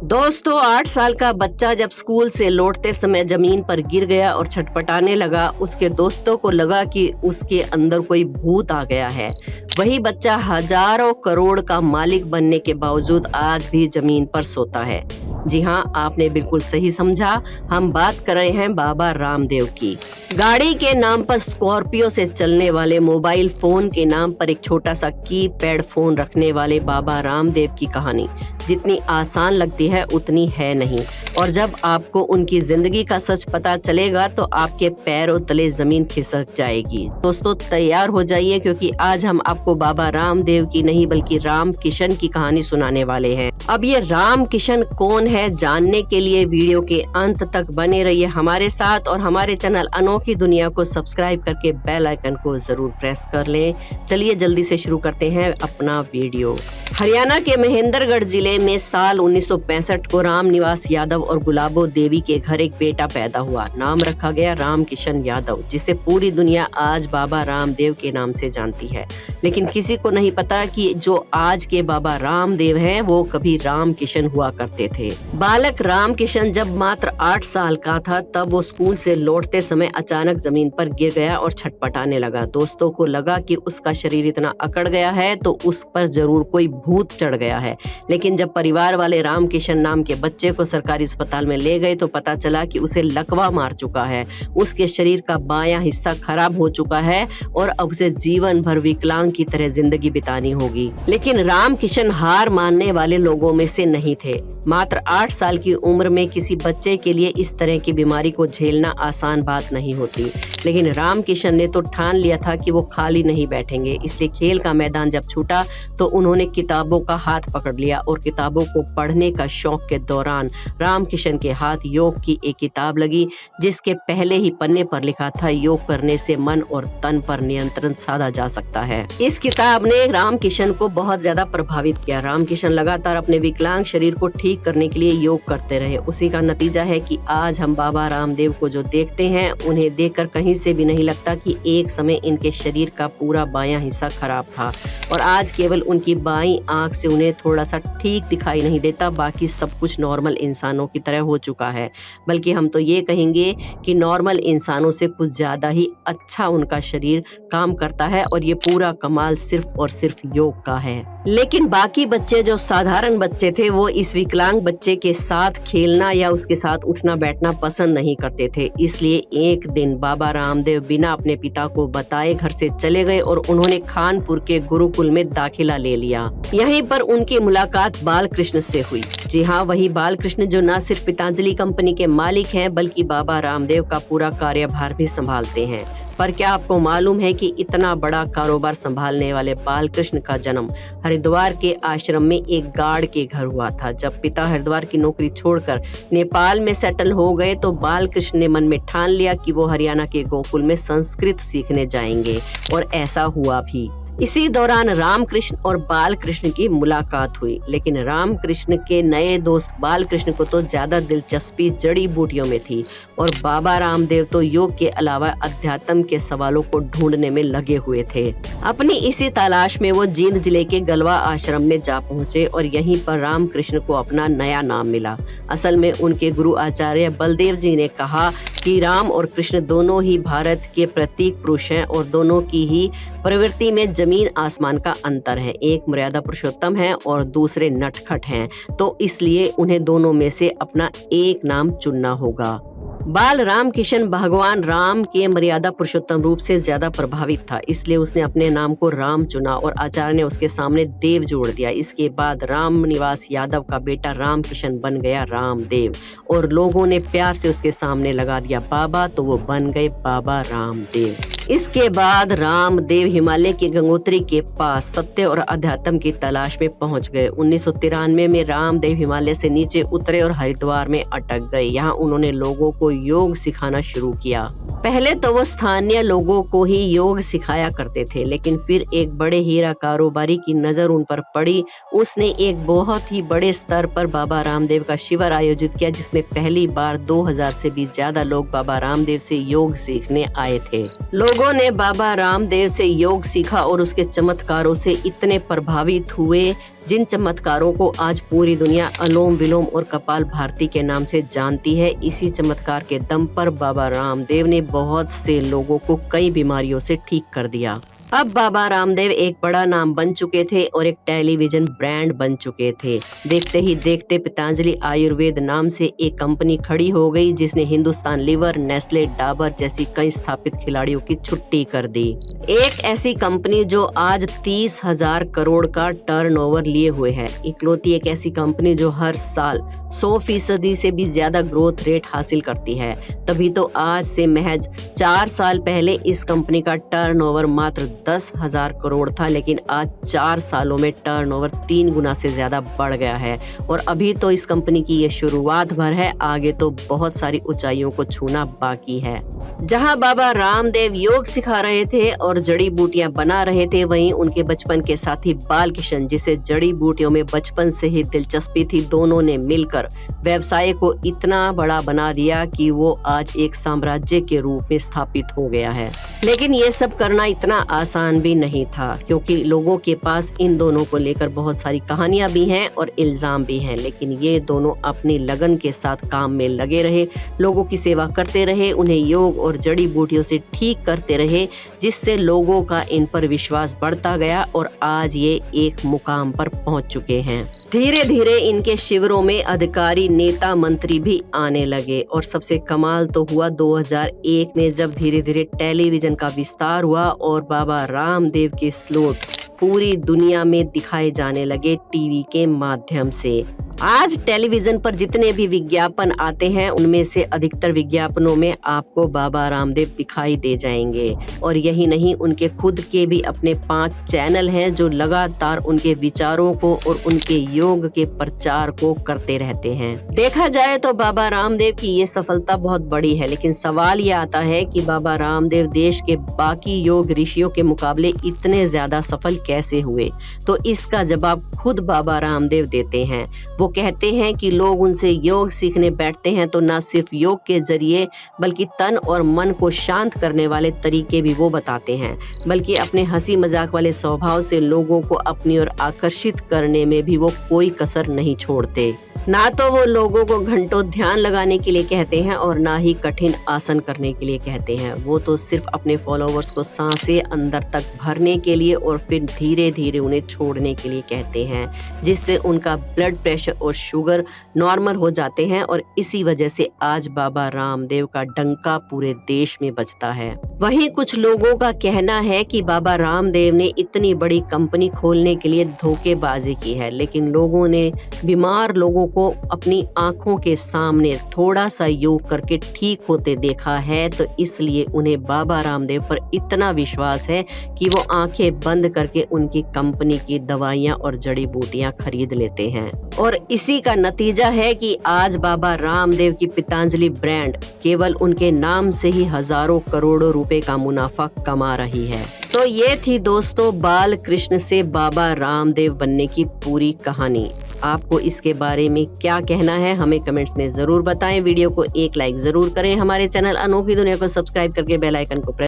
दोस्तों 8 साल का बच्चा जब स्कूल से लौटते समय जमीन पर गिर गया और छटपटाने लगा। उसके दोस्तों को लगा कि उसके अंदर कोई भूत आ गया है। वही बच्चा हजारों करोड़ का मालिक बनने के बावजूद आज भी जमीन पर सोता है। जी हाँ, आपने बिल्कुल सही समझा। हम बात कर रहे हैं बाबा रामदेव की। गाड़ी के नाम पर स्कॉर्पियो से चलने वाले, मोबाइल फोन के नाम पर एक छोटा सा कीपैड फोन रखने वाले बाबा रामदेव की कहानी जितनी आसान लगती है उतनी है नहीं। और जब आपको उनकी जिंदगी का सच पता चलेगा तो आपके पैरों तले जमीन खिसक जाएगी। दोस्तों तैयार हो जाइए, क्योंकि आज हम आपको बाबा रामदेव की नहीं बल्कि राम किशन की कहानी सुनाने वाले हैं। अब ये राम किशन कौन है, जानने के लिए वीडियो के अंत तक बने रहिए हमारे साथ और हमारे चैनल अनोखी दुनिया को सब्सक्राइब करके बेल आइकन को जरूर प्रेस कर लें। चलिए जल्दी से शुरू करते हैं अपना वीडियो। हरियाणा के महेंद्रगढ़ जिले में साल 1965 को राम निवास यादव और गुलाबो देवी के घर एक बेटा पैदा हुआ। नाम रखा गया राम किशन यादव, जिसे पूरी दुनिया आज बाबा रामदेव के नाम से जानती है। लेकिन किसी को नहीं पता कि जो आज के बाबा रामदेव हैं वो कभी राम किशन हुआ करते थे। बालक राम किशन जब मात्र 8 साल का था तब वो स्कूल से लौटते समय अचानक जमीन पर गिर गया और छटपटाने लगा। दोस्तों को लगा कि उसका शरीर इतना अकड़ गया है तो उस पर जरूर कोई भूत चढ़ गया है। लेकिन जब परिवार वाले राम किशन नाम के बच्चे को सरकारी अस्पताल में ले गए तो पता चला कि उसे लकवा मार चुका है। उसके शरीर का बायां हिस्सा खराब हो चुका है और अब उसे जीवन भर विकलांग की तरह जिंदगी बितानी होगी। लेकिन राम किशन हार मानने वाले लोगों में से नहीं थे। मात्र 8 साल की उम्र में किसी बच्चे के लिए इस तरह की बीमारी को झेलना आसान बात नहीं होती। लेकिन राम किशन ने तो ठान लिया था कि वो खाली नहीं बैठेंगे। इसलिए खेल का मैदान जब छूटा तो उन्होंने किताबों का हाथ पकड़ लिया और किताबों को पढ़ने का शौक के दौरान राम किशन के हाथ योग की एक किताब लगी, जिसके पहले ही पन्ने पर लिखा था योग करने से मन और तन पर नियंत्रण साधा जा सकता है। इस किताब ने राम किशन को बहुत ज्यादा प्रभावित किया। राम किशन लगातार अपने विकलांग शरीर को ठीक करने के लिए योग करते रहे। उसी का नतीजा है कि आज हम बाबा रामदेव को जो देखते हैं, उन्हें देखकर कहीं से भी नहीं लगता कि एक समय इनके शरीर का पूरा बायां हिस्सा खराब था और आज केवल उनकी बाईं आंख से उन्हें थोड़ा सा ठीक दिखाई नहीं देता। बाकी सब कुछ नॉर्मल इंसानों की तरह हो चुका है। बल्कि हम तो ये कहेंगे कि नॉर्मल इंसानों से कुछ ज्यादा ही अच्छा उनका शरीर काम करता है और ये पूरा कमाल सिर्फ और सिर्फ योग का है। लेकिन बाकी बच्चे जो साधारण बच्चे थे वो इस विकलांग बच्चे के साथ खेलना या उसके साथ उठना बैठना पसंद नहीं करते थे। इसलिए एक दिन बाबा रामदेव बिना अपने पिता को बताए घर से चले गए और उन्होंने खानपुर के गुरुकुल में दाखिला ले लिया। यहीं पर उनकी मुलाकात बालकृष्ण से हुई। जी हाँ, वही बालकृष्ण जो न सिर्फ पतंजलि कंपनी के मालिक हैं बल्कि बाबा रामदेव का पूरा कार्यभार भी संभालते हैं। पर क्या आपको मालूम है कि इतना बड़ा कारोबार संभालने वाले बालकृष्ण का जन्म हरिद्वार के आश्रम में एक गार्ड के घर हुआ था। जब पिता हरिद्वार की नौकरी छोड़कर नेपाल में सेटल हो गए तो बालकृष्ण ने मन में ठान लिया कि वो हरियाणा के गोकुल में संस्कृत सीखने जाएंगे और ऐसा हुआ भी। इसी दौरान रामकृष्ण और बालकृष्ण की मुलाकात हुई। लेकिन रामकृष्ण के नए दोस्त बालकृष्ण को तो ज्यादा दिलचस्पी जड़ी बूटियों में थी और बाबा रामदेव तो योग के अलावा अध्यात्म के सवालों को ढूंढने में लगे हुए थे। अपनी इसी तलाश में वो जींद जिले के गलवा आश्रम में जा पहुंचे और यहीं पर रामकृष्ण को अपना नया नाम मिला। असल में उनके गुरु आचार्य बलदेव जी ने कहा कि राम और कृष्ण दोनों ही भारत के प्रतीक पुरुष हैं और दोनों की ही प्रवृत्ति में जमीन आसमान का अंतर है। एक मर्यादा पुरुषोत्तम है और दूसरे नटखट हैं, तो इसलिए उन्हें दोनों में से अपना एक नाम चुनना होगा। बाल राम किशन भगवान राम के मर्यादा पुरुषोत्तम रूप से ज्यादा प्रभावित था, इसलिए उसने अपने नाम को राम चुना और आचार्य ने उसके सामने देव जोड़ दिया। इसके बाद राम निवास यादव का बेटा राम किशन बन गया रामदेव और लोगों ने प्यार से उसके सामने लगा दिया बाबा, तो वो बन गए बाबा रामदेव। इसके बाद रामदेव हिमालय के गंगोत्री के पास सत्य और अध्यात्म की तलाश में पहुंच गए। 1993 में रामदेव हिमालय से नीचे उतरे और हरिद्वार में अटक गए। यहाँ उन्होंने लोगों को योग सिखाना शुरू किया। पहले तो वो स्थानीय लोगों को ही योग सिखाया करते थे, लेकिन फिर एक बड़े हीरा कारोबारी की नजर उन पर पड़ी। उसने एक बहुत ही बड़े स्तर पर बाबा रामदेव का शिविर आयोजित किया, जिसमें पहली बार 2000 से भी ज्यादा लोग बाबा रामदेव से योग सीखने आए थे। लोगों ने बाबा रामदेव से योग सीखा और उसके चमत्कारों से इतने प्रभावित हुए जिन चमत्कारों को आज पूरी दुनिया अनुलोम विलोम और कपाल भारती के नाम से जानती है, इसी चमत्कार के दम पर बाबा रामदेव ने बहुत से लोगों को कई बीमारियों से ठीक कर दिया। अब बाबा रामदेव एक बड़ा नाम बन चुके थे और एक टेलीविजन ब्रांड बन चुके थे। देखते ही देखते पतंजलि आयुर्वेद नाम से एक कंपनी खड़ी हो गई, जिसने हिंदुस्तान लीवर, नेस्ले, डाबर जैसी कई स्थापित खिलाड़ियों की छुट्टी कर दी। एक ऐसी कंपनी जो आज 30,000 करोड़ का टर्नओवर लिए हुए है। इकलौती एक ऐसी कंपनी जो हर साल 100% से भी ज्यादा ग्रोथ रेट हासिल करती है। तभी तो आज से महज 4 साल पहले इस कंपनी का टर्नओवर मात्र 10,000 करोड़ था, लेकिन आज 4 सालों में टर्नओवर 3 गुना से ज्यादा बढ़ गया है। और अभी तो इस कंपनी की ये शुरुआत भर है, आगे तो बहुत सारी ऊंचाइयों को छूना बाकी है। जहां बाबा रामदेव योग सिखा रहे थे और जड़ी बूटियां बना रहे थे, वहीं उनके बचपन के साथी बालकिशन, जिसे जड़ी बूटियों में बचपन से ही दिलचस्पी थी, दोनों ने मिलकर व्यवसाय को इतना बड़ा बना दिया कि वो आज एक साम्राज्य के रूप में स्थापित हो गया है। लेकिन ये सब करना इतना आसान भी नहीं था, क्योंकि लोगों के पास इन दोनों को लेकर बहुत सारी कहानियां भी हैं और इल्जाम भी हैं। लेकिन ये दोनों अपनी लगन के साथ काम में लगे रहे, लोगों की सेवा करते रहे, उन्हें योग और जड़ी बूटियों से ठीक करते रहे, जिससे लोगों का इन पर विश्वास बढ़ता गया और आज ये एक मुकाम पर पहुंच चुके हैं। धीरे धीरे इनके शिविरों में अधिकारी, नेता, मंत्री भी आने लगे। और सबसे कमाल तो हुआ 2001 में, जब धीरे धीरे टेलीविजन का विस्तार हुआ और बाबा रामदेव के स्लोट पूरी दुनिया में दिखाए जाने लगे टीवी के माध्यम से। आज टेलीविजन पर जितने भी विज्ञापन आते हैं, उनमें से अधिकतर विज्ञापनों में आपको बाबा रामदेव दिखाई दे जाएंगे। और यही नहीं, उनके खुद के भी अपने 5 चैनल हैं जो लगातार उनके विचारों को और उनके योग के प्रचार को करते रहते हैं। देखा जाए तो बाबा रामदेव की ये सफलता बहुत बड़ी है, लेकिन सवाल ये आता है कि बाबा रामदेव देश के बाकी योग ऋषियों के मुकाबले इतने ज्यादा सफल कैसे हुए? तो इसका जवाब खुद बाबा रामदेव देते हैं। वो कहते हैं कि लोग उनसे योग सीखने बैठते हैं तो न सिर्फ योग के जरिए, बल्कि तन और मन को शांत करने वाले तरीके भी वो बताते हैं, बल्कि अपने हंसी मजाक वाले स्वभाव से लोगों को अपनी ओर आकर्षित करने में भी वो कोई कसर नहीं छोड़ते। ना तो वो लोगों को घंटों ध्यान लगाने के लिए कहते हैं और ना ही कठिन आसन करने के लिए कहते हैं। वो तो सिर्फ अपने फॉलोवर्स को सांसें अंदर तक भरने के लिए और फिर धीरे धीरे उन्हें छोड़ने के लिए कहते हैं, जिससे उनका ब्लड प्रेशर और शुगर नॉर्मल हो जाते हैं। और इसी वजह से आज बाबा रामदेव का डंका पूरे देश में बजता है। वहीं कुछ लोगों का कहना है कि बाबा रामदेव ने इतनी बड़ी कंपनी खोलने के लिए धोखेबाजी की है, लेकिन लोगों ने बीमार लोगों को अपनी आंखों के सामने थोड़ा सा योग करके ठीक होते देखा है, तो इसलिए उन्हें बाबा रामदेव पर इतना विश्वास है कि वो आंखें बंद करके उनकी कंपनी की दवाइयां और जड़ी बूटियां खरीद लेते हैं। और इसी का नतीजा है कि आज बाबा रामदेव की पतंजलि ब्रांड केवल उनके नाम से ही हजारों करोड़ों रुपए का मुनाफा कमा रही है। तो ये थी दोस्तों बाल कृष्ण से बाबा रामदेव बनने की पूरी कहानी। आपको इसके बारे में क्या कहना है, हमें कमेंट्स में जरूर बताएं। वीडियो को एक लाइक जरूर करें। हमारे चैनल अनोखी दुनिया को सब्सक्राइब करके बेल आइकन को प्रेस